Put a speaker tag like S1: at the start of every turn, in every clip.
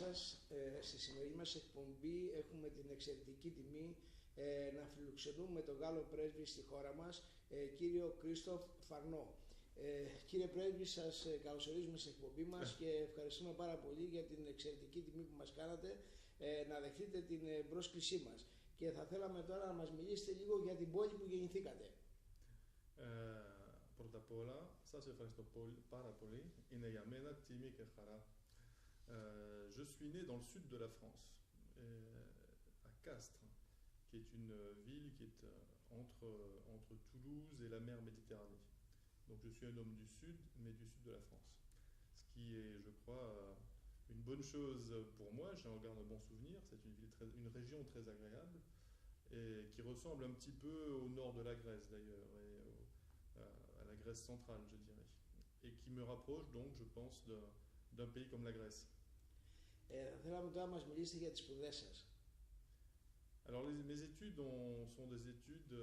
S1: σας. Στη σημερινή μας εκπομπή έχουμε την εξαιρετική τιμή να φιλοξενούμε τον Γάλλο πρέσβη στη χώρα μας, κύριο Κρίστοφ Φαρνό. Κύριε πρέσβη, σας καλωσορίζουμε στην εκπομπή μας και ευχαριστούμε πάρα πολύ για την εξαιρετική τιμή που μας κάνατε να δεχτείτε την πρόσκλησή μας. Και θα θέλαμε τώρα να μας μιλήσετε λίγο για την πόλη που γεννηθήκατε.
S2: Πρώτα απ' όλα, σας ευχαριστώ πάρα πολύ. Είναι για μένα τιμή και χαρά. Je suis né dans le sud de la France, à Castres, qui est une ville qui est entre Toulouse et la mer Méditerranée. Donc je suis un homme du sud, mais du sud de la France. Ce qui est, je crois, une bonne chose pour moi. J'en garde un bon souvenir. C'est une région très agréable et qui ressemble un petit peu au nord de la Grèce d'ailleurs, et à la Grèce centrale, je dirais, et qui me rapproche donc, je pense, d'un pays comme la Grèce.
S1: Θέλαμε τώρα να μας μιλήσετε για τις σπουδές σας.
S2: Alors mes études sont des études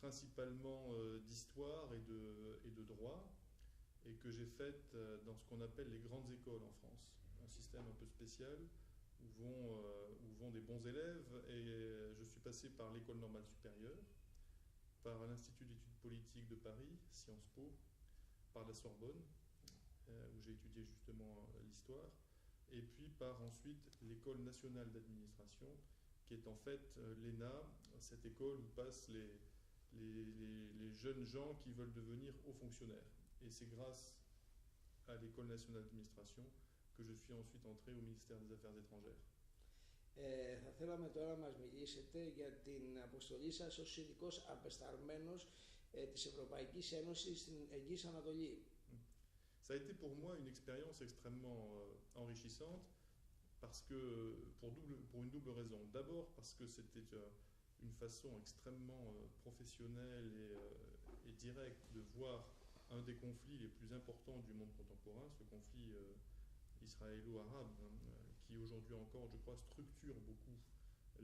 S2: principalement d'histoire et de droit, et que j'ai faites dans ce qu'on appelle les grandes écoles en France, un système un peu spécial où vont des bons élèves, et je suis passé par l'école normale supérieure, par l'Institut d'études politiques de Paris, Sciences Po, par la Sorbonne, où j'ai étudié justement l'histoire, et puis par ensuite l'École nationale d'administration, qui est en fait l'ENA, cette école où passent les jeunes gens qui veulent devenir hauts fonctionnaires. Et c'est grâce à l'École nationale d'administration que je suis ensuite entré au ministère des Affaires étrangères.
S1: Θα θέλαμε τώρα να μας μιλήσετε για την αποστολή σας ως ειδικός απεσταλμένος της Ευρωπαϊκής Ένωσης στην Αιγύης Ανατολή.
S2: Ça a été pour moi une expérience extrêmement enrichissante parce que, pour une double raison. D'abord parce que c'était une façon extrêmement professionnelle et directe de voir un des conflits les plus importants du monde contemporain, ce conflit israélo-arabe, qui aujourd'hui encore, je crois, structure beaucoup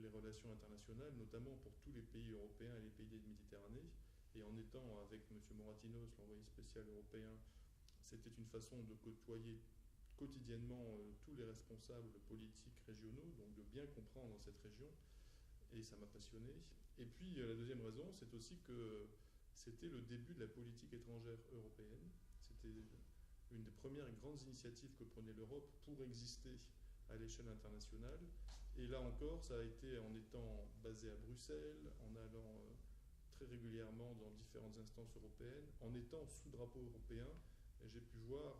S2: les relations internationales, notamment pour tous les pays européens et les pays de Méditerranée. Et en étant avec M. Moratinos, l'envoyé spécial européen, c'était une façon de côtoyer quotidiennement tous les responsables politiques régionaux, donc de bien comprendre cette région, et ça m'a passionné. Et puis la deuxième raison, c'est aussi que c'était le début de la politique étrangère européenne. C'était une des premières grandes initiatives que prenait l'Europe pour exister à l'échelle internationale. Et là encore, ça a été en étant basé à Bruxelles, en allant très régulièrement dans différentes instances européennes, en étant sous drapeau européen. Et j'ai pu voir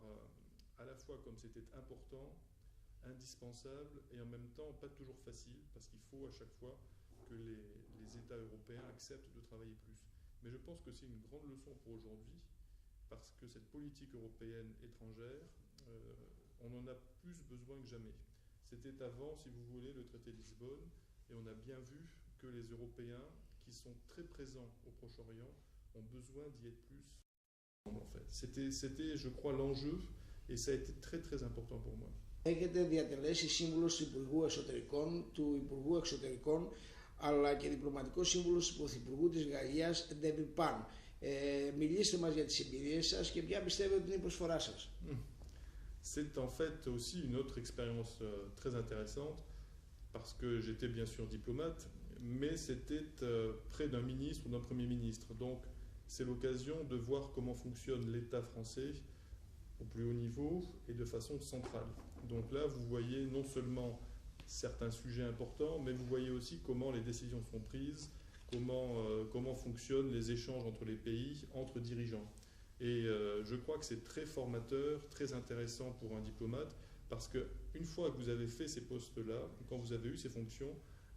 S2: à la fois comme c'était important, indispensable, et en même temps pas toujours facile, parce qu'il faut à chaque fois que les États européens acceptent de travailler plus. Mais je pense que c'est une grande leçon pour aujourd'hui, parce que cette politique européenne étrangère, on en a plus besoin que jamais. C'était avant, si vous voulez, le traité de Lisbonne, et on a bien vu que les Européens, qui sont très présents au Proche-Orient, ont besoin d'y être plus. En fait, c'était, je crois, l'enjeu, et ça a été très très important pour moi.
S1: Έχετε διατελέσει σύμβουλος του Υπουργού Εξωτερικών, αλλά και διπλωματικός σύμβουλος του Πρωθυπουργού της Γαλλίας, David Pan. Μιλήστε μας για τις εμπειρίες σας και ποια πιστεύετε ότι είναι η προσφορά σας.
S2: C'est en fait aussi une autre expérience très intéressante, parce que j'étais bien sûr diplomate, mais c'était près d'un ministre ou d'un premier ministre. Donc c'est l'occasion de voir comment fonctionne l'État français au plus haut niveau et de façon centrale. Donc là, vous voyez non seulement certains sujets importants, mais vous voyez aussi comment les décisions sont prises, comment fonctionnent les échanges entre les pays, entre dirigeants. Et je crois que c'est très formateur, très intéressant pour un diplomate, parce qu'une fois que vous avez fait ces postes-là, quand vous avez eu ces fonctions,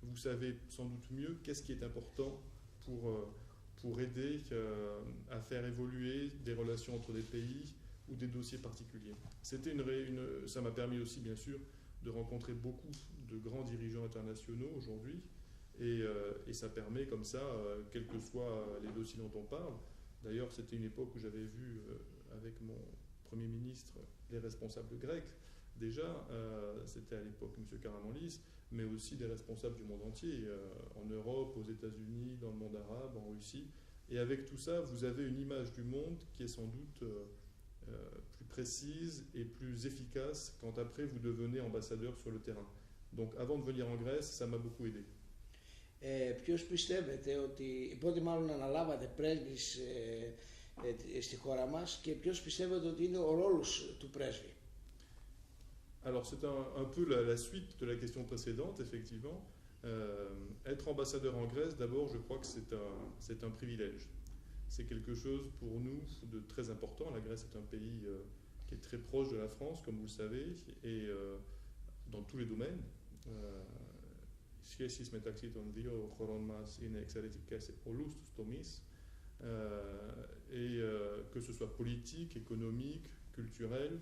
S2: vous savez sans doute mieux qu'est-ce qui est important pour aider à faire évoluer des relations entre des pays ou des dossiers particuliers. Ça m'a permis aussi, bien sûr, de rencontrer beaucoup de grands dirigeants internationaux aujourd'hui, et ça permet comme ça, quels que soient les dossiers dont on parle. D'ailleurs, c'était une époque où j'avais vu avec mon Premier ministre les responsables grecs. Déjà, c'était à l'époque M. Karamanlis, mais aussi des responsables du monde entier, en Europe, aux États-Unis, dans le monde arabe, en Russie. Et avec tout ça, vous avez une image du monde qui est sans doute plus précise et plus efficace quand après vous devenez ambassadeur sur le terrain. Donc avant de venir en Grèce, ça m'a beaucoup aidé.
S1: Ποιος πιστεύετε ότι, πότε mάλλον αναλάβατε πρέσβης στη χώρα μας και ποιος πιστεύετε ότι είναι ο ρόλος του πρέσβη?
S2: Alors c'est un peu la suite de la question précédente, effectivement. Être ambassadeur en Grèce, d'abord, je crois que c'est un privilège. C'est quelque chose pour nous de très important. La Grèce est un pays qui est très proche de la France, comme vous le savez, et dans tous les domaines. Σχέσεις μεταξύ των δύο χωρών μας είναι εξαιρετικές σε πολλούς τους τομείς, et que ce soit politique, économique, culturel,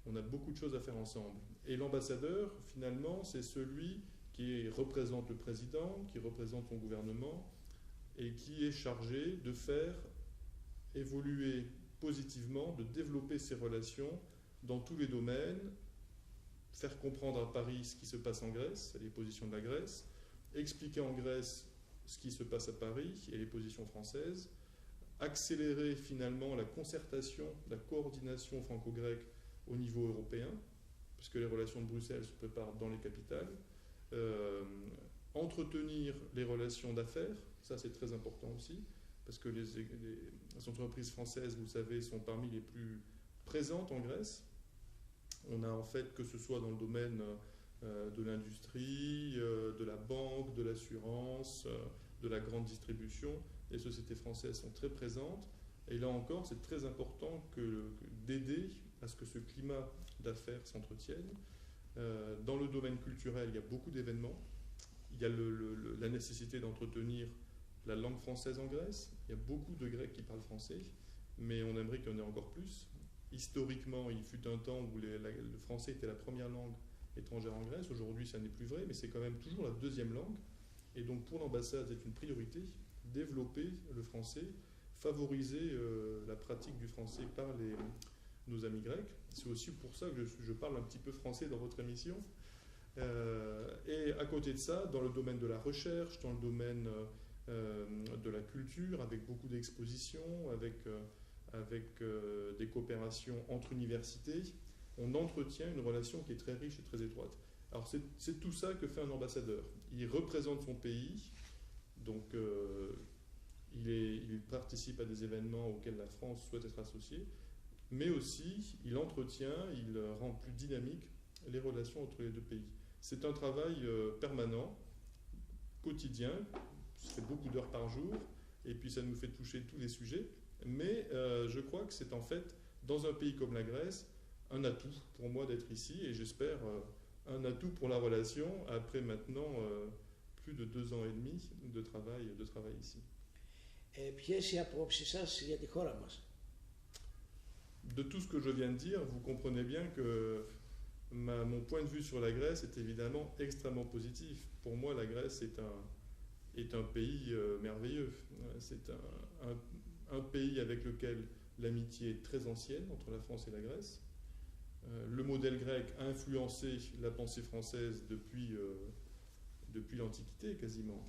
S2: on a beaucoup de choses à faire ensemble. Et l'ambassadeur, finalement, c'est celui qui représente le président, qui représente son gouvernement, et qui est chargé de faire évoluer positivement, de développer ses relations dans tous les domaines, faire comprendre à Paris ce qui se passe en Grèce, les positions de la Grèce, expliquer en Grèce ce qui se passe à Paris et les positions françaises, accélérer finalement la concertation, la coordination franco-grecque au niveau européen, puisque les relations de Bruxelles se préparent dans les capitales, entretenir les relations d'affaires, ça c'est très important aussi, parce que les entreprises françaises, vous le savez, sont parmi les plus présentes en Grèce. On a en fait, que ce soit dans le domaine de l'industrie, de la banque, de l'assurance, de la grande distribution, les sociétés françaises sont très présentes. Et là encore, c'est très important d'aider à ce que ce climat d'affaires s'entretienne. Dans le domaine culturel, il y a beaucoup d'événements. Il y a la nécessité d'entretenir la langue française en Grèce. Il y a beaucoup de Grecs qui parlent français, mais on aimerait qu'il y en ait encore plus. Historiquement, il fut un temps où le français était la première langue étrangère en Grèce. Aujourd'hui, ça n'est plus vrai, mais c'est quand même toujours la deuxième langue. Et donc, pour l'ambassade, c'est une priorité, développer le français, favoriser la pratique du français par nos amis grecs. C'est aussi pour ça que je parle un petit peu français dans votre émission. Et à côté de ça, dans le domaine de la recherche, dans le domaine de la culture, avec beaucoup d'expositions, avec des coopérations entre universités, on entretient une relation qui est très riche et très étroite. Alors c'est tout ça que fait un ambassadeur. Il représente son pays, donc il participe à des événements auxquels la France souhaite être associée, mais aussi il entretient, il rend plus dynamique les relations entre les deux pays. C'est un travail permanent, quotidien, c'est beaucoup d'heures par jour, et puis ça nous fait toucher tous les sujets, mais je crois que c'est en fait, dans un pays comme la Grèce, un atout pour moi d'être ici, et j'espère un atout pour la relation, après maintenant plus de 2 ans et demi de travail ici.
S1: Ποιες οι απόψεις σας για τη χώρα μας?
S2: De tout ce que je viens de dire, vous comprenez bien que mon point de vue sur la Grèce est évidemment extrêmement positif. Pour moi, la Grèce est un pays merveilleux. C'est un pays avec lequel l'amitié est très ancienne entre la France et la Grèce. Le modèle grec a influencé la pensée française depuis l'Antiquité quasiment.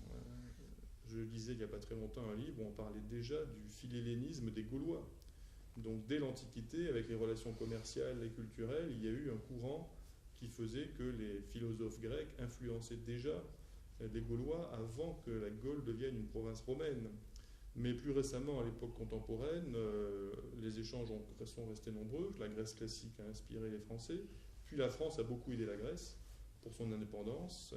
S2: Je lisais il n'y a pas très longtemps un livre où on parlait déjà du philhellénisme des Gaulois. Donc dès l'Antiquité, avec les relations commerciales et culturelles, il y a eu un courant qui faisait que les philosophes grecs influençaient déjà les Gaulois avant que la Gaule devienne une province romaine. Mais plus récemment, à l'époque contemporaine, les échanges sont restés nombreux. La Grèce classique a inspiré les Français. Puis la France a beaucoup aidé la Grèce pour son indépendance.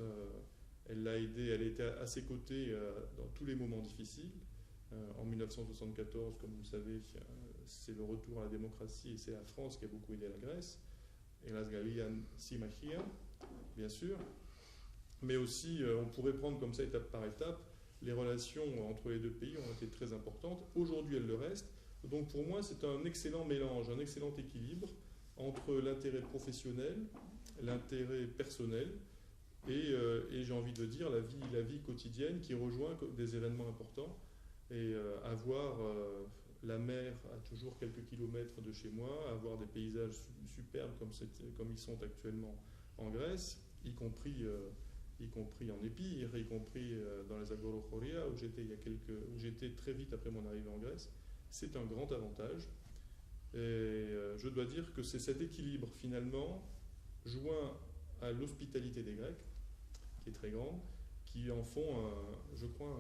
S2: Elle l'a aidé, elle était à ses côtés dans tous les moments difficiles. En 1974, comme vous le savez, c'est le retour à la démocratie et c'est la France qui a beaucoup aidé la Grèce. Et la Galian Simachia, bien sûr. Mais aussi, on pourrait prendre comme ça étape par étape, les relations entre les deux pays ont été très importantes. Aujourd'hui, elles le restent. Donc pour moi, c'est un excellent mélange, un excellent équilibre entre l'intérêt professionnel, l'intérêt personnel et j'ai envie de dire la vie quotidienne qui rejoint des événements importants. Et avoir la mer à toujours quelques kilomètres de chez moi, avoir des paysages superbes comme ils sont actuellement en Grèce, y compris en Épire, y compris dans les Agorochoria où j'étais très vite après mon arrivée en Grèce, c'est un grand avantage. Et je dois dire que c'est cet équilibre finalement, joint à l'hospitalité des Grecs, qui est très grande, qui en font, je crois,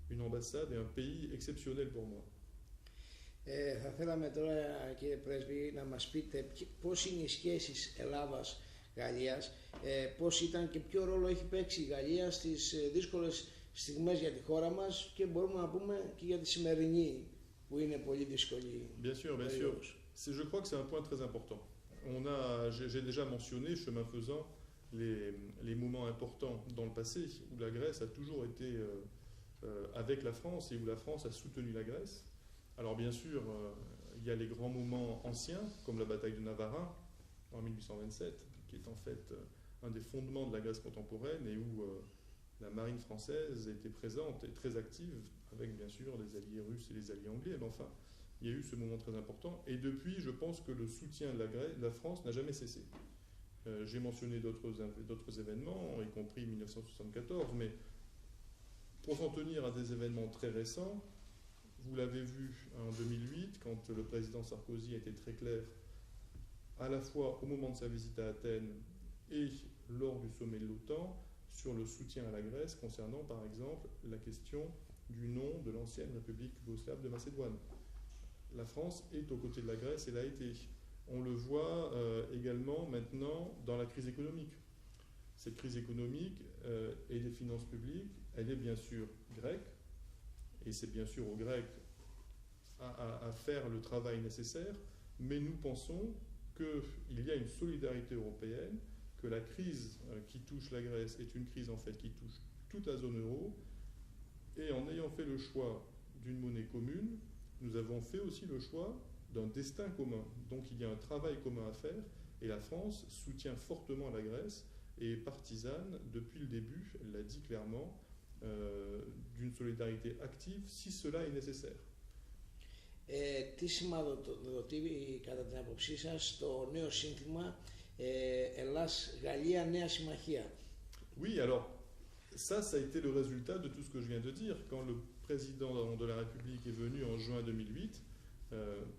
S2: une ambassade et un pays exceptionnel pour moi.
S1: Θα θέλαμε τώρα, κύριε Πρέσβη, να μας πείτε πώς είναι οι σχέσεις Ελλάδας-Γαλλίας, πώς ήταν και ποιο ρόλο έχει παίξει η Γαλλία στις δύσκολες στιγμές για τη χώρα μας και μπορούμε να πούμε και για τη σημερινή που είναι πολύ δύσκολη.
S2: Bien sûr, bien sûr. Je crois que c'est un point très important. J'ai déjà mentionné, chemin faisant, les moments importants dans le passé où la Grèce a toujours été avec la France et où la France a soutenu la Grèce. Alors bien sûr, il y a les grands moments anciens, comme la bataille de Navarin en 1827, qui est en fait un des fondements de la Grèce contemporaine et où la marine française était présente et très active, avec bien sûr les alliés russes et les alliés anglais. Mais enfin, il y a eu ce moment très important. Et depuis, je pense que le soutien de la France n'a jamais cessé. J'ai mentionné d'autres événements, y compris 1974, mais pour s'en tenir à des événements très récents, vous l'avez vu en 2008, quand le président Sarkozy a été très clair, à la fois au moment de sa visite à Athènes et lors du sommet de l'OTAN, sur le soutien à la Grèce concernant par exemple la question du nom de l'ancienne République yougoslave de Macédoine. La France est aux côtés de la Grèce et l'a été. On le voit également maintenant dans la crise économique. Cette crise économique et des finances publiques, elle est bien sûr grecque, et c'est bien sûr aux Grecs à faire le travail nécessaire, mais nous pensons qu'il y a une solidarité européenne, que la crise qui touche la Grèce est une crise en fait qui touche toute la zone euro, et en ayant fait le choix d'une monnaie commune, nous avons fait aussi le choix d'un destin commun. Donc il y a un travail commun à faire, et la France soutient fortement la Grèce et est partisane depuis le début, elle l'a dit clairement, d'une solidarité active si cela est nécessaire.
S1: Τι σηματοδοτεί κατά την άποψή σας το νέο σύνθημα Ελλάς-Γαλλία Νέα Συμμαχία?
S2: Oui, alors ça a été le résultat de tout ce que je viens de dire. Quand le président de la République est venu en juin 2008,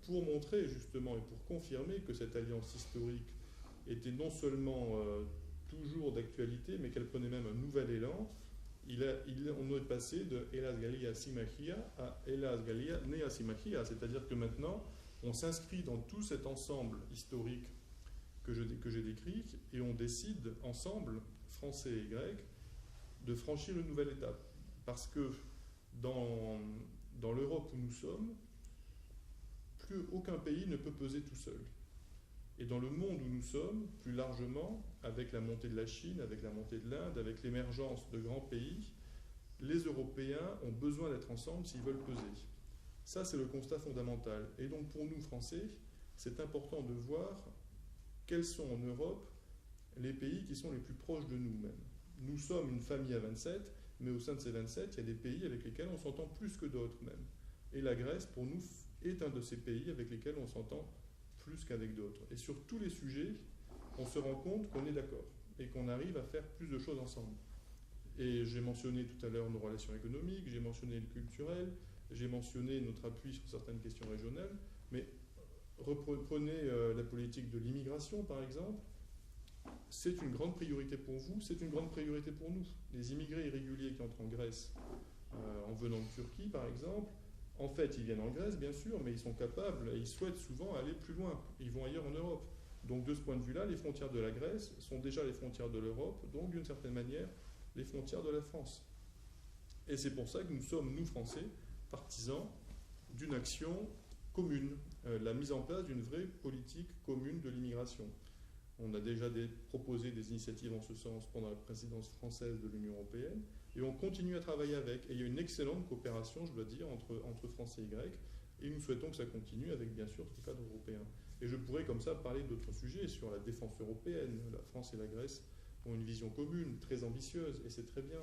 S2: pour montrer justement et pour confirmer que cette alliance historique était non seulement toujours d'actualité, mais qu'elle prenait même un nouvel élan, on est passé de Hellas-Gallia Symmachia à Hellas-Gallia Nea Symmachia, c'est-à-dire que maintenant, on s'inscrit dans tout cet ensemble historique que j'ai décrit, et on décide ensemble, Français et Grecs, de franchir une nouvelle étape. Parce que dans l'Europe où nous sommes, plus aucun pays ne peut peser tout seul. Et dans le monde où nous sommes, plus largement, avec la montée de la Chine, avec la montée de l'Inde, avec l'émergence de grands pays, les Européens ont besoin d'être ensemble s'ils veulent peser. Ça, c'est le constat fondamental. Et donc pour nous, Français, c'est important de voir quels sont en Europe les pays qui sont les plus proches de nous-mêmes. Nous sommes une famille à 27, mais au sein de ces 27, il y a des pays avec lesquels on s'entend plus que d'autres même. Et la Grèce, pour nous, est un de ces pays avec lesquels on s'entend plus qu'avec d'autres. Et sur tous les sujets, on se rend compte qu'on est d'accord et qu'on arrive à faire plus de choses ensemble. Et j'ai mentionné tout à l'heure nos relations économiques, j'ai mentionné le culturel, j'ai mentionné notre appui sur certaines questions régionales, mais reprenez la politique de l'immigration par exemple. C'est une grande priorité pour vous, c'est une grande priorité pour nous. Les immigrés irréguliers qui entrent en Grèce en venant de Turquie par exemple, en fait, ils viennent en Grèce, bien sûr, mais ils sont capables, et ils souhaitent souvent aller plus loin. Ils vont ailleurs en Europe. Donc, de ce point de vue-là, les frontières de la Grèce sont déjà les frontières de l'Europe, donc, d'une certaine manière, les frontières de la France. Et c'est pour ça que nous sommes, nous, Français, partisans d'une action commune, la mise en place d'une vraie politique commune de l'immigration. On a déjà proposé des initiatives en ce sens pendant la présidence française de l'Union européenne, et on continue à travailler avec. Et il y a une excellente coopération, je dois dire, entre Français et Grecs, et nous souhaitons que ça continue avec, bien sûr, ce cadre européen. Et je pourrais comme ça parler d'autres sujets sur la défense européenne. La France et la Grèce ont une vision commune, très ambitieuse, et c'est très bien.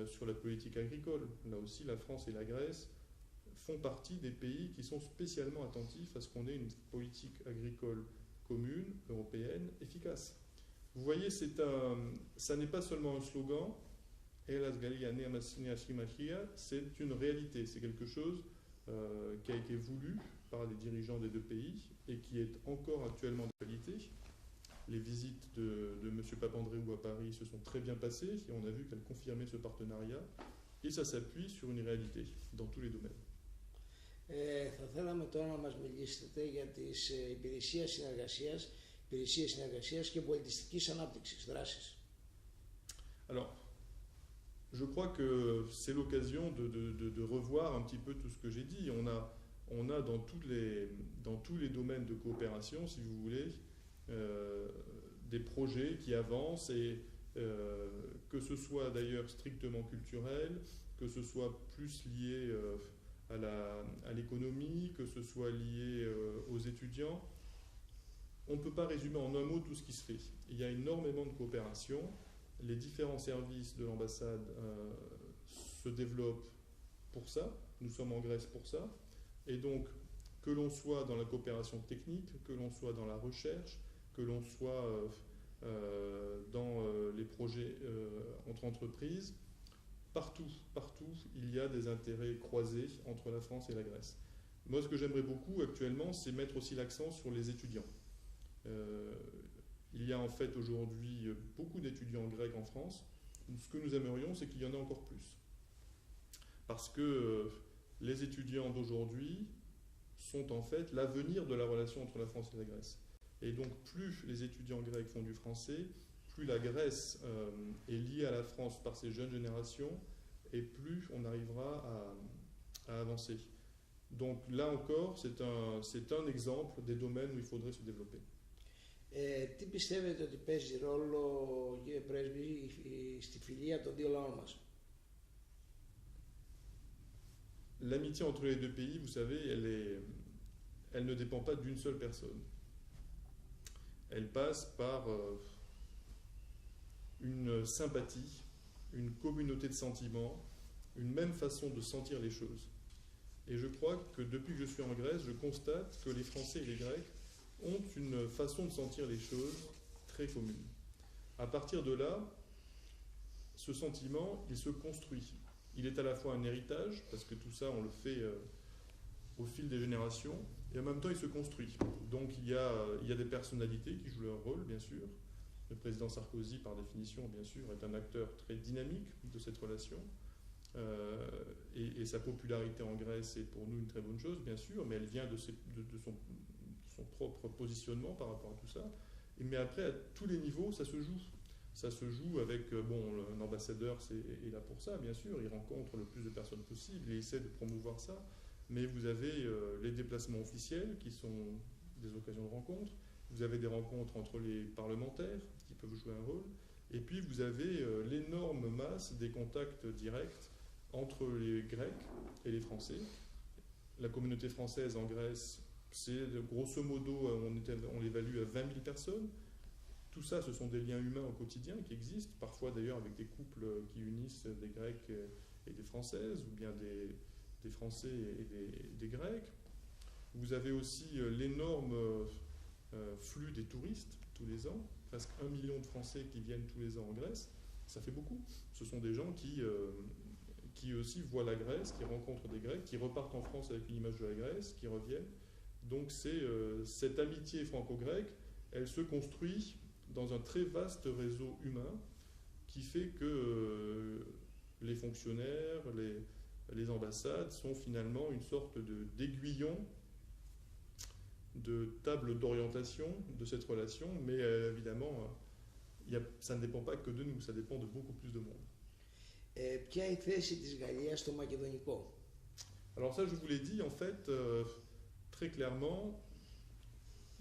S2: Sur la politique agricole, là aussi, la France et la Grèce font partie des pays qui sont spécialement attentifs à ce qu'on ait une politique agricole commune, européenne, efficace. Vous voyez, ça n'est pas seulement un slogan, Hellas-Gallia Nea Symmachia, c'est une réalité, c'est quelque chose qui a été voulu par les dirigeants des deux pays et qui est encore actuellement d'actualité. Les visites de M. Papandréou à Paris se sont très bien passées et on a vu qu'elle confirmait ce partenariat et ça s'appuie sur une réalité dans tous les domaines.
S1: Θα θέλαμε τώρα να μας μιλήσετε για τις υπηρεσίες συνεργασίας και πολιτιστικής ανάπτυξης, δράσεις.
S2: Alors, je crois que c'est l'occasion de revoir un petit peu tout ce que j'ai dit. On a dans tous les domaines de coopération, si vous voulez, des projets qui avancent et que ce soit d'ailleurs strictement culturel, que ce soit plus lié à l'économie, que ce soit lié aux étudiants. On ne peut pas résumer en un mot tout ce qui se fait. Il y a énormément de coopération. Les différents services de l'ambassade se développent pour ça. Nous sommes en Grèce pour ça. Et donc, que l'on soit dans la coopération technique, que l'on soit dans la recherche, que l'on soit dans les projets entre entreprises, partout, il y a des intérêts croisés entre la France et la Grèce. Moi, ce que j'aimerais beaucoup actuellement, c'est mettre aussi l'accent sur les étudiants. Il y a en fait aujourd'hui beaucoup d'étudiants grecs en France. Ce que nous aimerions, c'est qu'il y en ait encore plus. Parce que les étudiants d'aujourd'hui sont en fait l'avenir de la relation entre la France et la Grèce. Et donc, plus les étudiants grecs font du français, plus la Grèce est liée à la France par ces jeunes générations, et plus on arrivera à avancer. Donc là encore, c'est un exemple des domaines où il faudrait se développer.
S1: Τι πιστεύετε ότι παίζει ρόλο, κύριε Πρέσβη, στη φιλία των δύο λαών μας?
S2: L'amitié entre les deux pays, vous savez, elle ne dépend pas d'une seule personne. Elle passe par une sympathie, une communauté de sentiments, une même façon de sentir les choses. Et je crois que depuis que je suis en Grèce, je constate que les Français et les Grecs ont une façon de sentir les choses très commune. À partir de là, ce sentiment, il se construit. Il est à la fois un héritage, parce que tout ça, on le fait au fil des générations, et en même temps, il se construit. Donc, il y a des personnalités qui jouent leur rôle, bien sûr. Le président Sarkozy, par définition, bien sûr, est un acteur très dynamique de cette relation. Et sa popularité en Grèce est pour nous une très bonne chose, bien sûr, mais elle vient de son propre positionnement par rapport à tout ça. Mais après, à tous les niveaux, ça se joue. Ça se joue avec, un ambassadeur est là pour ça, bien sûr, il rencontre le plus de personnes possible, il essaie de promouvoir ça, mais vous avez les déplacements officiels qui sont des occasions de rencontres, vous avez des rencontres entre les parlementaires qui peuvent jouer un rôle, et puis vous avez l'énorme masse des contacts directs entre les Grecs et les Français. La communauté française en Grèce, c'est grosso modo, on l'évalue à 20 000 personnes. Tout ça, ce sont des liens humains au quotidien qui existent, parfois d'ailleurs avec des couples qui unissent des Grecs et des Françaises, ou bien des Français et des Grecs. Vous avez aussi l'énorme flux des touristes tous les ans, presque 1 million de Français qui viennent tous les ans en Grèce. Ça fait beaucoup. Ce sont des gens qui aussi voient la Grèce, qui rencontrent des Grecs, qui repartent en France avec une image de la Grèce, qui reviennent. Donc c'est cette amitié franco-grecque, elle se construit dans un très vaste réseau humain qui fait que les fonctionnaires, les ambassades sont finalement une sorte d'aiguillon, de table d'orientation de cette relation, mais évidemment, ça ne dépend pas que de nous, ça dépend de beaucoup plus de monde.
S1: Ποια η θέση της Γαλλίας στο μακεδονικό?
S2: Alors ça, je vous l'ai dit, en fait, très clairement,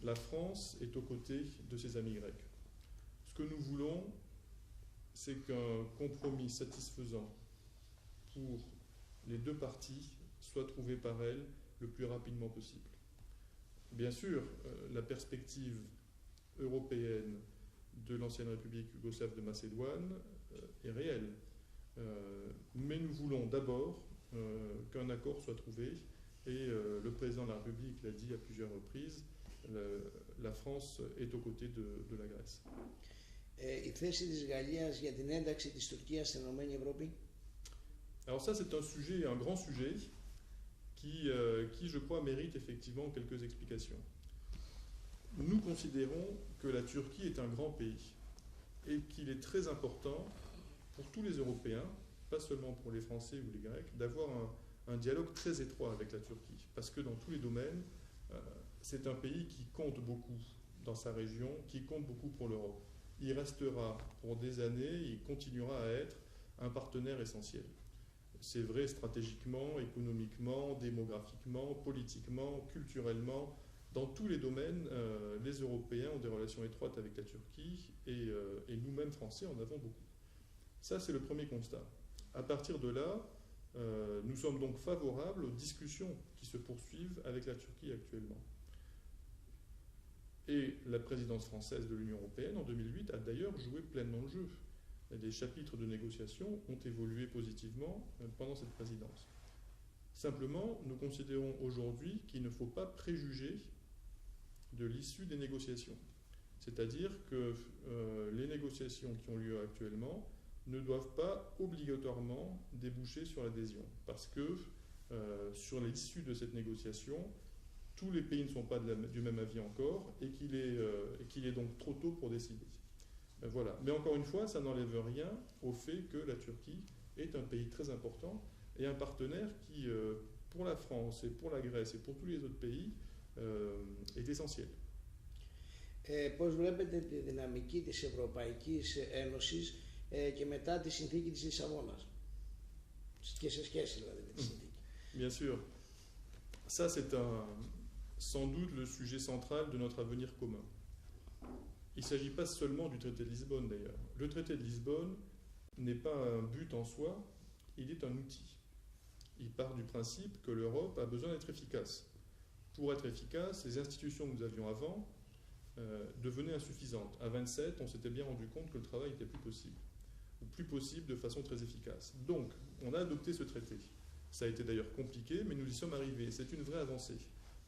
S2: la France est aux côtés de ses amis grecs. Ce que nous voulons, c'est qu'un compromis satisfaisant pour les deux parties soit trouvé par elles le plus rapidement possible. Bien sûr, la perspective européenne de l'ancienne République yougoslave de Macédoine est réelle. Mais nous voulons d'abord qu'un accord soit trouvé et le président de la République l'a dit à plusieurs reprises, la France est aux côtés de la Grèce.
S1: Η θέση της Γαλλίας για την ένταξη της Τουρκίας στην Ενωμένη Ευρώπη?
S2: Alors ça, c'est un grand sujet qui, je crois, mérite effectivement quelques explications. Nous considérons que la Turquie est un grand pays et qu'il est très important pour tous les Européens, pas seulement pour les Français ou les Grecs, d'avoir un dialogue très étroit avec la Turquie. Parce que dans tous les domaines, c'est un pays qui compte beaucoup dans sa région, qui compte beaucoup pour l'Europe. Il restera pour des années, il continuera à être un partenaire essentiel. C'est vrai stratégiquement, économiquement, démographiquement, politiquement, culturellement. Dans tous les domaines, les Européens ont des relations étroites avec la Turquie et nous-mêmes, Français, en avons beaucoup. Ça, c'est le premier constat. À partir de là, nous sommes donc favorables aux discussions qui se poursuivent avec la Turquie actuellement. Et la présidence française de l'Union européenne, en 2008, a d'ailleurs joué pleinement le jeu. Des chapitres de négociation ont évolué positivement pendant cette présidence. Simplement, nous considérons aujourd'hui qu'il ne faut pas préjuger de l'issue des négociations. C'est-à-dire que les négociations qui ont lieu actuellement ne doivent pas obligatoirement déboucher sur l'adhésion. Parce que sur l'issue de cette négociation, tous les pays ne sont pas du même avis encore et qu'il est donc trop tôt pour décider. Voilà. Mais encore une fois, ça n'enlève rien au fait que la Turquie est un pays très important et un partenaire qui, pour la France et pour la Grèce et pour tous les autres pays, est essentiel.
S1: Πώς βλέπετε τη δυναμική της Ευρωπαϊκής Ένωσης και μετά τη συνθήκη της Λισαβόνας και σε σχέση δηλαδή με τη συνθήκη?
S2: Bien sûr. Ça, c'est sans doute le sujet central de notre avenir commun. Il ne s'agit pas seulement du traité de Lisbonne d'ailleurs. Le traité de Lisbonne n'est pas un but en soi, il est un outil. Il part du principe que l'Europe a besoin d'être efficace. Pour être efficace, les institutions que nous avions avant devenaient insuffisantes. À 27, on s'était bien rendu compte que le travail n'était plus possible, ou plus possible de façon très efficace. Donc, on a adopté ce traité. Ça a été d'ailleurs compliqué, mais nous y sommes arrivés. C'est une vraie avancée.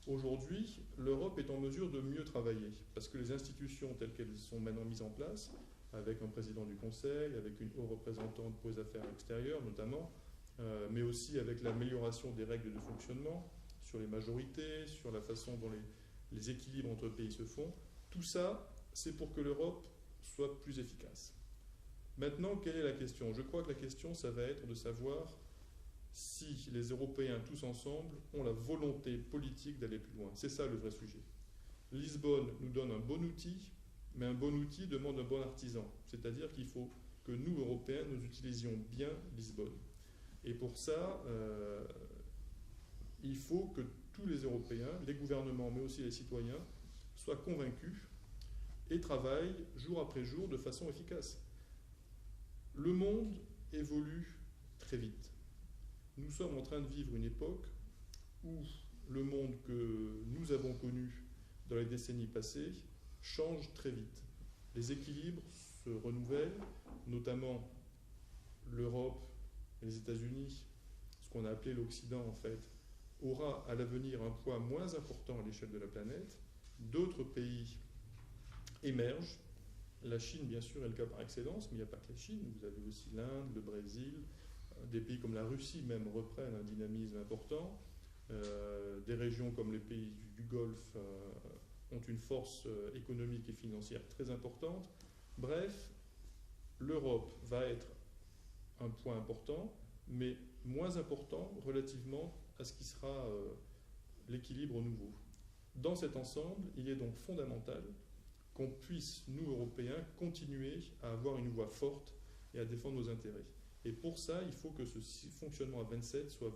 S2: Aujourd'hui, l'Europe est en mesure de mieux travailler, parce que les institutions telles qu'elles sont maintenant mises en place, avec un président du Conseil, avec une haute représentante pour les affaires extérieures notamment, mais aussi avec l'amélioration des règles de fonctionnement, sur les majorités, sur la façon dont les équilibres entre pays se font, tout ça, c'est pour que l'Europe soit plus efficace. Maintenant, quelle est la question? Je crois que la question, ça va être de savoir si les Européens tous ensemble ont la volonté politique d'aller plus loin. C'est ça le vrai sujet. Lisbonne nous donne un bon outil, mais un bon outil demande un bon artisan. C'est-à-dire qu'il faut que nous, Européens, nous utilisions bien Lisbonne. Et pour ça, il faut que tous les Européens, les gouvernements, mais aussi les citoyens, soient convaincus et travaillent jour après jour de façon efficace. Le monde évolue très vite. Nous sommes en train de vivre une époque où le monde que nous avons connu dans les décennies passées change très vite. Les équilibres se renouvellent, notamment l'Europe et les États-Unis, ce qu'on a appelé l'Occident en fait, aura à l'avenir un poids moins important à l'échelle de la planète. D'autres pays émergent. La Chine, bien sûr, est le cas par excellence, mais il n'y a pas que la Chine. Vous avez aussi l'Inde, le Brésil, des pays comme la Russie même reprennent un dynamisme important. Des régions comme les pays du Golfe ont une force économique et financière très importante. Bref, l'Europe va être un point important, mais moins important relativement à ce qui sera l'équilibre nouveau. Dans cet ensemble, il est donc fondamental qu'on puisse, nous, Européens, continuer à avoir une voix forte et à défendre nos intérêts. Et pour ça, il faut que ce fonctionnement à 27 soit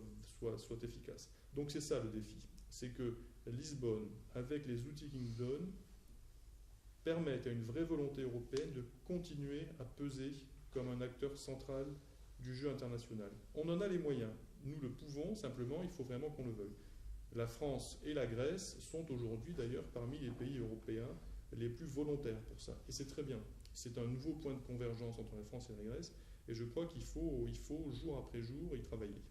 S2: efficace. Donc c'est ça le défi. C'est que Lisbonne, avec les outils qu'il nous donne, permettent à une vraie volonté européenne de continuer à peser comme un acteur central du jeu international. On en a les moyens. Nous le pouvons, simplement, il faut vraiment qu'on le veuille. La France et la Grèce sont aujourd'hui d'ailleurs parmi les pays européens les plus volontaires pour ça. Et c'est très bien. C'est un nouveau point de convergence entre la France et la Grèce. Et je crois qu'il faut jour après jour y travailler.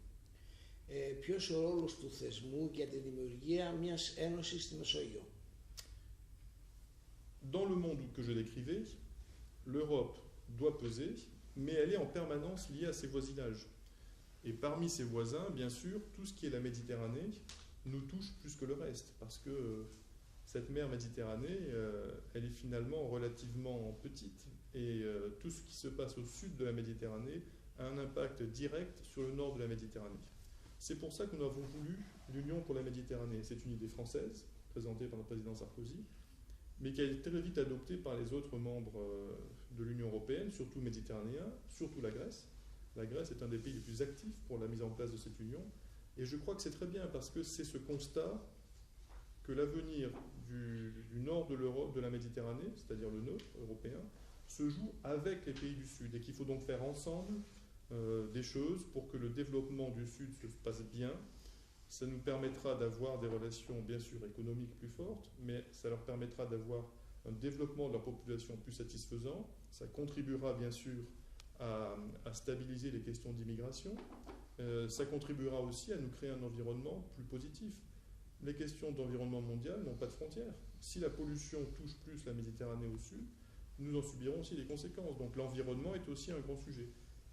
S1: Ποιος ο ρόλος του θεσμού για τη δημιουργία μιας ένωσης στη Μεσόγειο?
S2: Dans le monde que je décrivais, l'Europe doit peser, mais elle est en permanence liée à ses voisinages. Et parmi ses voisins, bien sûr, tout ce qui est la Méditerranée nous touche plus que le reste, parce que cette mer Méditerranée, elle est finalement relativement petite, et tout ce qui se passe au sud de la Méditerranée a un impact direct sur le nord de la Méditerranée. C'est pour ça que nous avons voulu l'Union pour la Méditerranée. C'est une idée française, présentée par le président Sarkozy, mais qui a été très vite adoptée par les autres membres de l'Union européenne, surtout méditerranéens, surtout la Grèce. La Grèce est un des pays les plus actifs pour la mise en place de cette union. Et je crois que c'est très bien parce que c'est ce constat que l'avenir du nord de l'Europe, de la Méditerranée, c'est-à-dire le nôtre, européen, se joue avec les pays du Sud et qu'il faut donc faire ensemble des choses pour que le développement du Sud se passe bien. Ça nous permettra d'avoir des relations, bien sûr, économiques plus fortes, mais ça leur permettra d'avoir un développement de leur population plus satisfaisant. Ça contribuera, bien sûr, à stabiliser les questions d'immigration. Ça contribuera aussi à nous créer un environnement plus positif. Les questions d'environnement mondial n'ont pas de frontières. Si la pollution touche plus la Méditerranée au sud, nous en subirons aussi les conséquences. Donc l'environnement est aussi un grand sujet.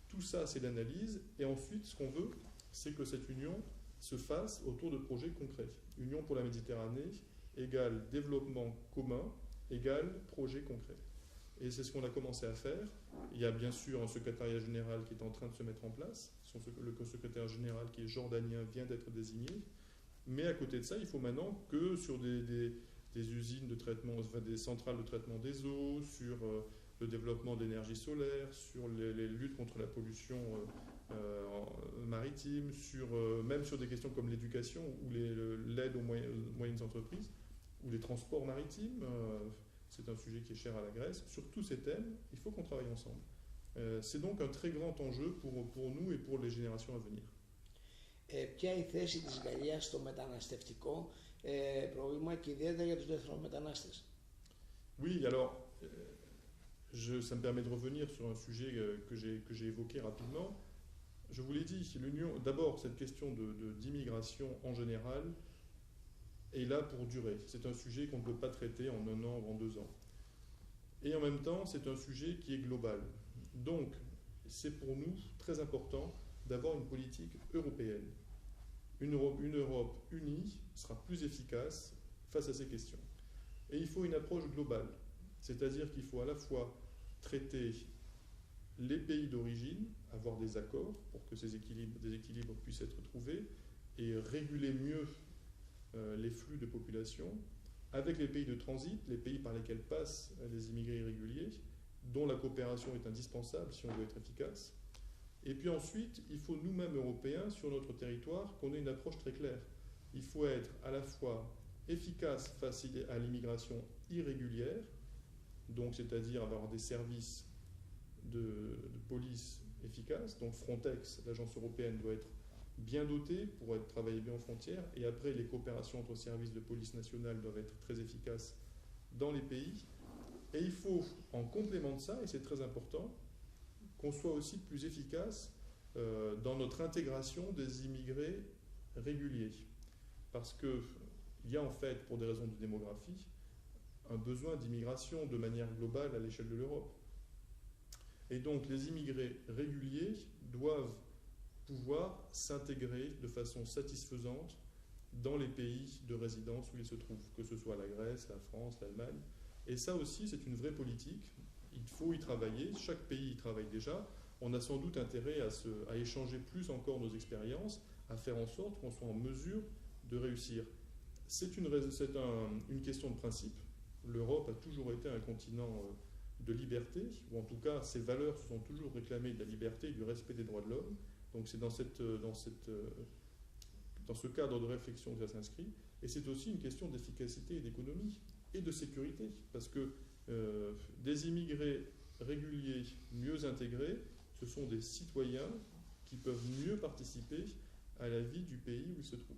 S2: Tout ça, c'est l'analyse. Et ensuite, ce qu'on veut, c'est que cette union se fasse autour de projets concrets. Union pour la Méditerranée égale développement commun égale projet concret. Et c'est ce qu'on a commencé à faire. Il y a bien sûr un secrétariat général qui est en train de se mettre en place. Le secrétaire général qui est jordanien vient d'être désigné. Mais à côté de ça, il faut maintenant que sur des usines de traitement, enfin des centrales de traitement des eaux, sur le développement d'énergie solaire, sur les luttes contre la pollution maritime, même sur des questions comme l'éducation ou l'aide aux moyennes entreprises, ou les transports maritimes, c'est un sujet qui est cher à la Grèce. Sur tous ces thèmes, il faut qu'on travaille ensemble. C'est donc un très grand enjeu pour nous et pour les générations à venir.
S1: Ποια η θέση της Γαλλίας στο μεταναστευτικό πρόβλημα και ιδιαίτερα για τους δευτερομετανάστες?
S2: Oui, alors, ça me permet de revenir sur un sujet que j'ai évoqué rapidement. Je vous l'ai dit, d'abord, cette question d'immigration en général est là pour durer. C'est un sujet qu'on ne peut pas traiter en 1 an ou en 2 ans. Et en même temps, c'est un sujet qui est global. Donc, c'est pour nous très important d'avoir une politique européenne. Une Europe unie sera plus efficace face à ces questions. Et il faut une approche globale, c'est-à-dire qu'il faut à la fois traiter les pays d'origine, avoir des accords pour que des équilibres puissent être trouvés et réguler mieux les flux de population, avec les pays de transit, les pays par lesquels passent les immigrés irréguliers, dont la coopération est indispensable si on veut être efficace. Et puis ensuite, il faut nous-mêmes, Européens, sur notre territoire, qu'on ait une approche très claire. Il faut être à la fois efficace face à l'immigration irrégulière, donc c'est-à-dire avoir des services de police efficaces. Donc Frontex, l'agence européenne, doit être bien dotée pour travailler bien aux frontières. Et après, les coopérations entre services de police nationale doivent être très efficaces dans les pays. Et il faut, en complément de ça, et c'est très important, qu'on soit aussi plus efficace dans notre intégration des immigrés réguliers. Parce qu'il y a en fait, pour des raisons de démographie, un besoin d'immigration de manière globale à l'échelle de l'Europe. Et donc les immigrés réguliers doivent pouvoir s'intégrer de façon satisfaisante dans les pays de résidence où ils se trouvent, que ce soit la Grèce, la France, l'Allemagne. Et ça aussi, c'est une vraie politique. Il faut y travailler. Chaque pays y travaille déjà. On a sans doute intérêt à échanger plus encore nos expériences, à faire en sorte qu'on soit en mesure de réussir. C'est une question de principe. L'Europe a toujours été un continent de liberté, ou en tout cas, ses valeurs se sont toujours réclamées de la liberté et du respect des droits de l'homme. Donc c'est dans ce cadre de réflexion que ça s'inscrit. Et c'est aussi une question d'efficacité et d'économie et de sécurité, parce que des immigrés réguliers mieux intégrés, ce sont des citoyens qui peuvent mieux participer à la vie du pays où ils se trouvent.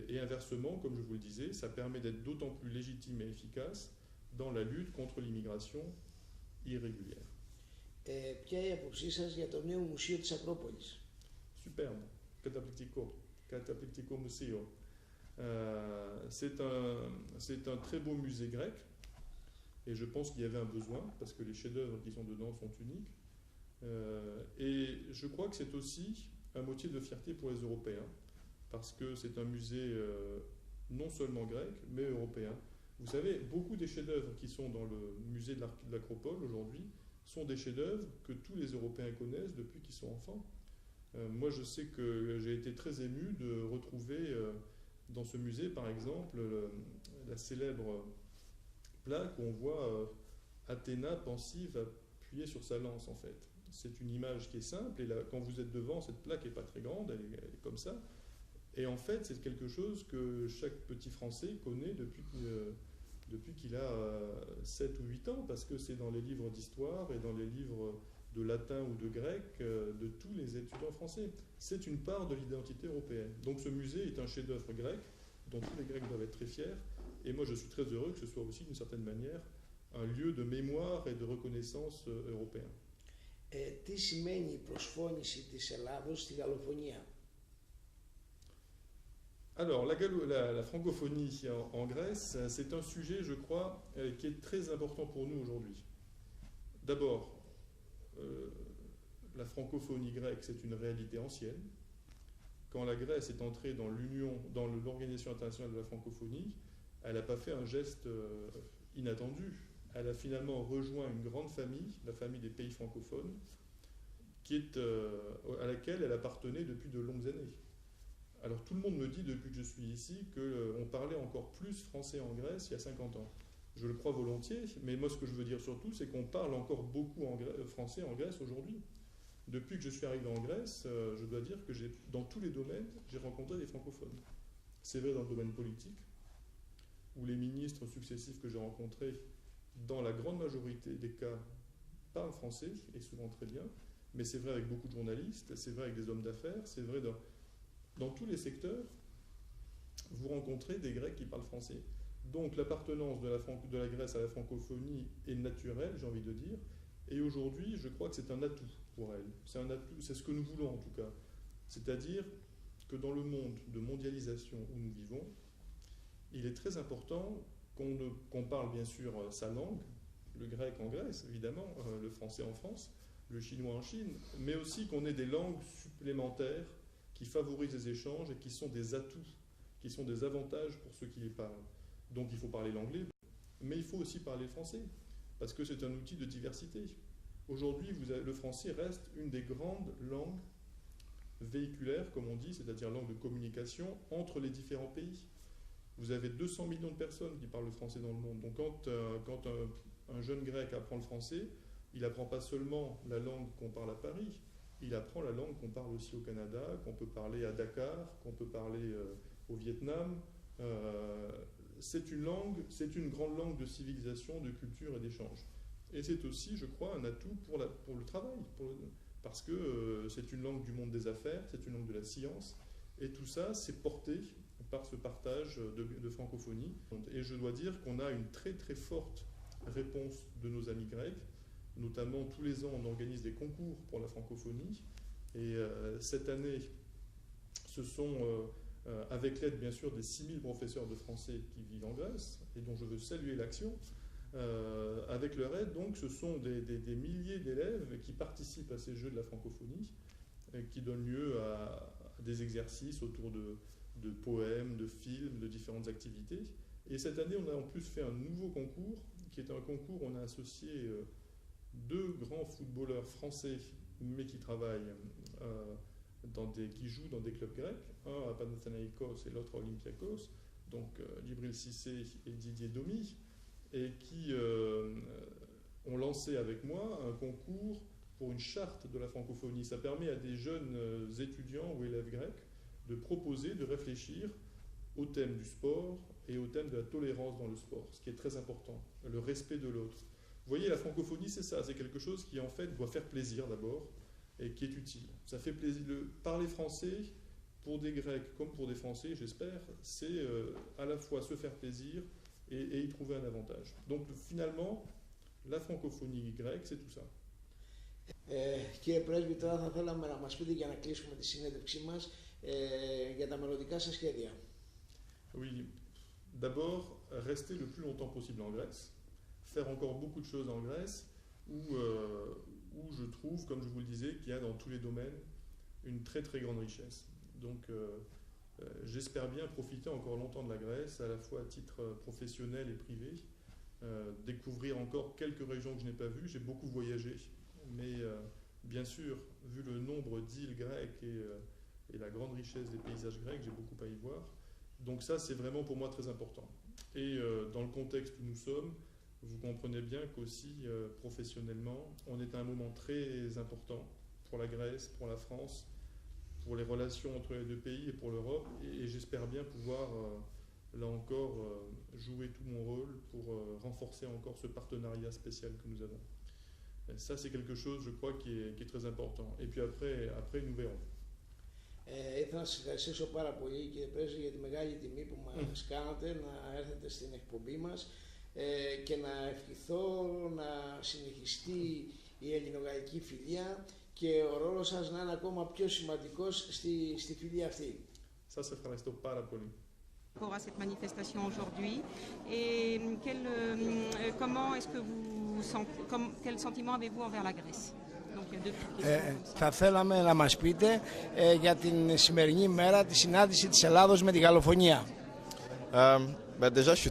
S2: Et inversement, comme je vous le disais, ça permet d'être d'autant plus légitime et efficace dans la lutte contre l'immigration irrégulière.
S1: Ποια η άποψή σας για το νέο μουσείο της Ακρόπολης?
S2: Superbe, cataplectico museo. C'est un très beau musée grec, et je pense qu'il y avait un besoin, parce que les chefs-d'œuvre qui sont dedans sont uniques. Et je crois que c'est aussi un motif de fierté pour les Européens, parce que c'est un musée non seulement grec, mais européen. Vous savez, beaucoup des chefs-d'œuvre qui sont dans le musée de l'Acropole aujourd'hui sont des chefs-d'œuvre que tous les Européens connaissent depuis qu'ils sont enfants. Moi, je sais que j'ai été très ému de retrouver dans ce musée, par exemple, la célèbre plaque où on voit Athéna pensive appuyée sur sa lance, en fait. C'est une image qui est simple, et là, quand vous êtes devant, cette plaque n'est pas très grande, elle est comme ça. Et en fait, c'est quelque chose que chaque petit Français connaît depuis qu'il a 7 ou 8 ans, parce que c'est dans les livres d'histoire et dans les livres de latin ou de grec de tous les étudiants français. C'est une part de l'identité européenne. Donc ce musée est un chef-d'œuvre grec, dont tous les Grecs doivent être très fiers, et moi je suis très heureux que ce soit aussi d'une certaine manière un lieu de mémoire et de reconnaissance européen.
S1: Τι σημαίνει η προσφώνηση της Ελλάδος στη γαλλοφωνία?
S2: Alors, la francophonie en Grèce, c'est un sujet, je crois, qui est très important pour nous aujourd'hui. D'abord, la francophonie grecque, c'est une réalité ancienne. Quand la Grèce est entrée dans l'Organisation internationale de la francophonie, elle n'a pas fait un geste inattendu. Elle a finalement rejoint une grande famille, la famille des pays francophones, à laquelle elle appartenait depuis de longues années. Alors tout le monde me dit depuis que je suis ici qu'on parlait encore plus français en Grèce il y a 50 ans. Je le crois volontiers, mais moi ce que je veux dire surtout, c'est qu'on parle encore beaucoup français en Grèce aujourd'hui. Depuis que je suis arrivé en Grèce, je dois dire que dans tous les domaines, j'ai rencontré des francophones. C'est vrai dans le domaine politique, où les ministres successifs que j'ai rencontrés, dans la grande majorité des cas, parlent français, et souvent très bien, mais c'est vrai avec beaucoup de journalistes, c'est vrai avec des hommes d'affaires, c'est vrai dans tous les secteurs, vous rencontrez des Grecs qui parlent français. Donc l'appartenance de la Grèce à la francophonie est naturelle, j'ai envie de dire, et aujourd'hui, je crois que c'est un atout pour elle. C'est un atout, c'est ce que nous voulons en tout cas. C'est-à-dire que dans le monde de mondialisation où nous vivons, il est très important qu'on parle bien sûr sa langue, le grec en Grèce évidemment, le français en France, le chinois en Chine, mais aussi qu'on ait des langues supplémentaires qui favorisent les échanges et qui sont des atouts, qui sont des avantages pour ceux qui les parlent. Donc il faut parler l'anglais, mais il faut aussi parler le français, parce que c'est un outil de diversité. Aujourd'hui, le français reste une des grandes langues véhiculaires, comme on dit, c'est-à-dire langue de communication entre les différents pays. Vous avez 200 millions de personnes qui parlent le français dans le monde. Donc quand un jeune grec apprend le français, il n'apprend pas seulement la langue qu'on parle à Paris, il apprend la langue qu'on parle aussi au Canada, qu'on peut parler à Dakar, qu'on peut parler au Vietnam. C'est une grande langue de civilisation, de culture et d'échange. Et c'est aussi, je crois, un atout pour le travail, parce que c'est une langue du monde des affaires, c'est une langue de la science, et tout ça, c'est porté par ce partage de francophonie. Et je dois dire qu'on a une très très forte réponse de nos amis grecs, notamment tous les ans on organise des concours pour la francophonie, et cette année, ce sont, avec l'aide bien sûr des 6000 professeurs de français qui vivent en Grèce, et dont je veux saluer l'action, avec leur aide, donc, ce sont des milliers d'élèves qui participent à ces Jeux de la francophonie, qui donnent lieu à des exercices autour de poèmes, de films, de différentes activités. Et cette année, on a en plus fait un nouveau concours, qui est un concours où on a associé 2 grands footballeurs français, mais qui travaillent, qui jouent dans des clubs grecs, un à Panathinaïkos et l'autre à Olympiakos, donc Djibril Cissé et Didier Domi, et qui ont lancé avec moi un concours pour une charte de la francophonie. Ça permet à des jeunes étudiants ou élèves grecs de proposer, de réfléchir au thème du sport et au thème de la tolérance dans le sport, ce qui est très important, le respect de l'autre. Vous voyez, la francophonie, c'est ça, c'est quelque chose qui en fait doit faire plaisir d'abord et qui est utile. Ça fait plaisir. Parler français, pour des Grecs comme pour des Français, j'espère, c'est à la fois se faire plaisir et y trouver un avantage. Donc finalement, la francophonie grecque, c'est tout ça.
S1: Κύριε Πρέσβη, τώρα θα θέλαμε να μας πείτε για να κλείσουμε τη συνέντευξή μας για τα μελλοντικά σας σχέδια.
S2: Oui, d'abord, rester le plus longtemps possible en Grèce, faire encore beaucoup de choses en Grèce, où je trouve, comme je vous le disais, qu'il y a dans tous les domaines une très très grande richesse. Donc j'espère bien profiter encore longtemps de la Grèce, à la fois à titre professionnel et privé, découvrir encore quelques régions que je n'ai pas vues. J'ai beaucoup voyagé, mais bien sûr, vu le nombre d'îles grecques et la grande richesse des paysages grecs, j'ai beaucoup à y voir. Donc ça, c'est vraiment pour moi très important. Et dans le contexte où nous sommes, vous comprenez bien qu'aussi professionnellement, on est à un moment très important pour la Grèce, pour la France, pour les relations entre les deux pays et pour l'Europe. Et j'espère bien pouvoir, là encore, jouer tout mon rôle pour renforcer encore ce partenariat spécial que nous avons. Et ça, c'est quelque chose, je crois, qui est très important. Et puis après nous verrons.
S1: Ήθελα να σας ευχαριστήσω πάρα πολύ, κύριε Πρέσβη, για τη μεγάλη τιμή που μας κάνατε να έρθετε στην εκπομπή μας και να ευχηθώ να συνεχιστεί η ελληνογαλλική φιλία και ο ρόλος σας να είναι ακόμα πιο σημαντικός στη φιλία αυτή.
S2: Σας ευχαριστώ πάρα πολύ.
S3: Pour cette manifestation aujourd'hui et comment est-ce que vous sentez, quel sentiment avez-vous envers la Grèce?
S1: Θα θέλαμε να μας πείτε για την σημερινή μέρα τη συνάντηση της Ελλάδος με τη Γαλλοφωνία.
S4: Déjà, je suis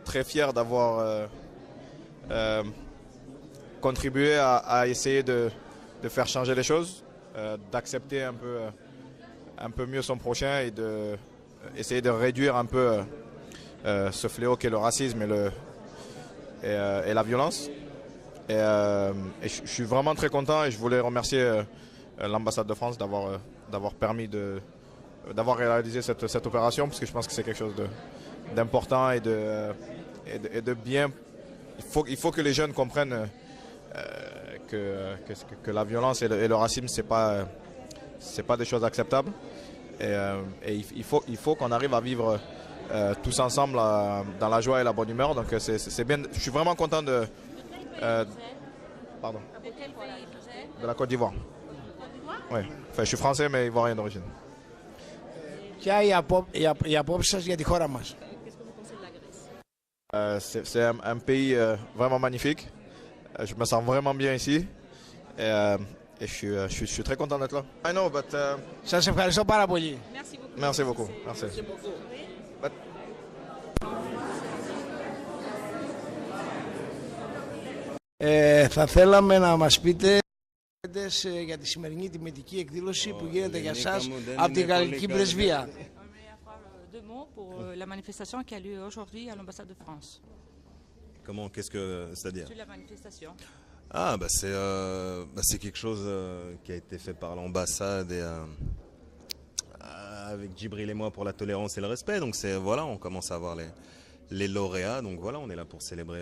S4: très fier d'avoir contribué à essayer de faire changer les choses, d'accepter un peu mieux son prochain et d'essayer de réduire un peu ce fléau qu'est le racisme et la violence. Et je suis vraiment très content et je voulais remercier l'ambassade de France d'avoir permis d'avoir réalisé cette opération, parce que je pense que c'est quelque chose d'important et de bien. Il faut que les jeunes comprennent que la violence et le racisme, c'est pas des choses acceptables. Et il faut qu'on arrive à vivre tous ensemble dans la joie et la bonne humeur. Donc c'est bien. Je suis vraiment content pardon.
S3: De quel pays vous êtes?
S4: De la Côte d'Ivoire. Oui. Enfin, je suis français mais ivoirien d'origine.
S1: Ποια η απόψη σας για τη χώρα μας?
S4: C'est un pays vraiment magnifique. Je me sens vraiment bien ici. Et je suis très content d'être là. I know, but
S1: Σας ευχαριστώ πάρα πολύ.
S4: merci beaucoup. Merci.
S1: Θα θέλαμε να μας πείτε για τη σημερινή τιμητική εκδήλωση που γίνεται για σας από τη Γαλλική Πρεσβεία.
S3: Deux mots pour la manifestation qui a lieu aujourd'hui à l'ambassade de France.
S5: Comment, c'est-à-dire?
S3: Sur la manifestation.
S5: Ah, c'est quelque chose qui a été fait par l'ambassade et avec Djibril et moi pour la tolérance et le respect. Donc voilà, on commence à avoir les lauréats. Donc voilà, on est là pour célébrer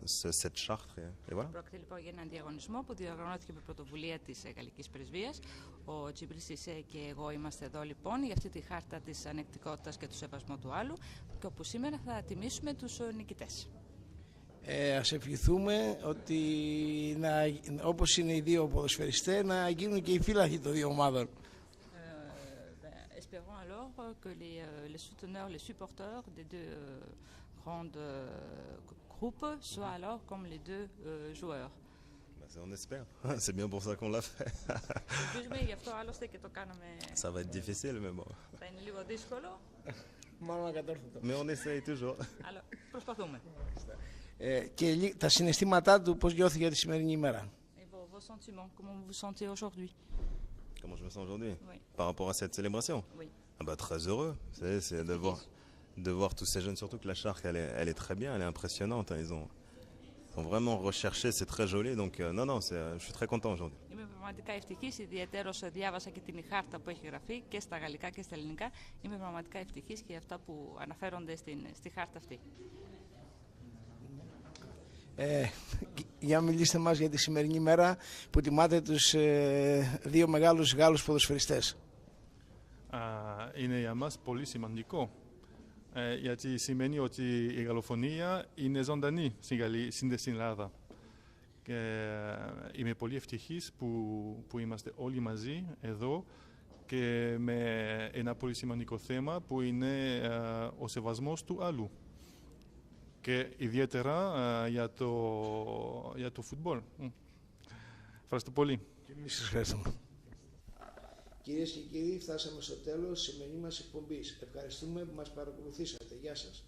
S5: cette charte et voilà.
S3: Πρόκειται λοιπόν για έναν διαγωνισμό που διοργανώθηκε με πρωτοβουλία της Γαλλικής Πρεσβείας. Ο Τζιμπρίλ Σισέ και εγώ είμαστε εδώ λοιπόν για αυτή τη χάρτα της ανεκτικότητας και του σεβασμού του άλλου, και όπου σήμερα θα τιμήσουμε τους νικητές.
S1: Ας ευχηθούμε ότι όπως είναι οι δύο ποδοσφαιριστές να γίνουν και οι φύλαχοι των δύο ομάδων.
S3: Espérons alors que les souteneurs, les supporters des deux grandes groupes soient alors comme les deux joueurs.
S5: On espère, c'est bien pour ça qu'on l'a fait. Ça va être difficile mais bon. Mais on essaye toujours.
S3: Προσπαθούμε.
S1: Και τα συναισθήματά του πώς νιώθει για τη σημερινή ημέρα?
S3: Vos sentiments, comment vous vous sentez aujourd'hui?
S5: Comment je me sens aujourd'hui?
S3: Oui.
S5: Par rapport à cette célébration?
S3: Oui.
S5: Très heureux. C'est de voir tous ces jeunes, surtout que la charte elle est très bien, elle est impressionnante. Ils ont vraiment recherché, c'est très joli. Donc non, je suis très content aujourd'hui.
S3: Είμαι πραγματικά ευτυχής, ιδιαίτερως διάβασα και την χάρτα που έχει γραφεί και στα γαλλικά και στα ελληνικά. Είμαι πραγματικά ευτυχής και για αυτά που αναφέρονται στη χάρτα αυτή.
S1: Για μιλήστε μας για τη σημερινή μέρα που τιμάτε τους δύο μεγάλους Γάλλους ποδοσφαιριστές.
S2: Είναι για μας πολύ σημαντικό, γιατί σημαίνει ότι η γαλλοφωνία είναι ζωντανή στην Ελλάδα. Και είμαι πολύ ευτυχής που είμαστε όλοι μαζί εδώ και με ένα πολύ σημαντικό θέμα που είναι ο σεβασμός του άλλου. Και ιδιαίτερα για το φουτμπολ. Ευχαριστώ πολύ.
S1: Και εμείς σας ευχαριστούμε. Κυρίες και κύριοι, φτάσαμε στο τέλος της σημερινής μας εκπομπής. Ευχαριστούμε που μας παρακολουθήσατε. Γεια σας.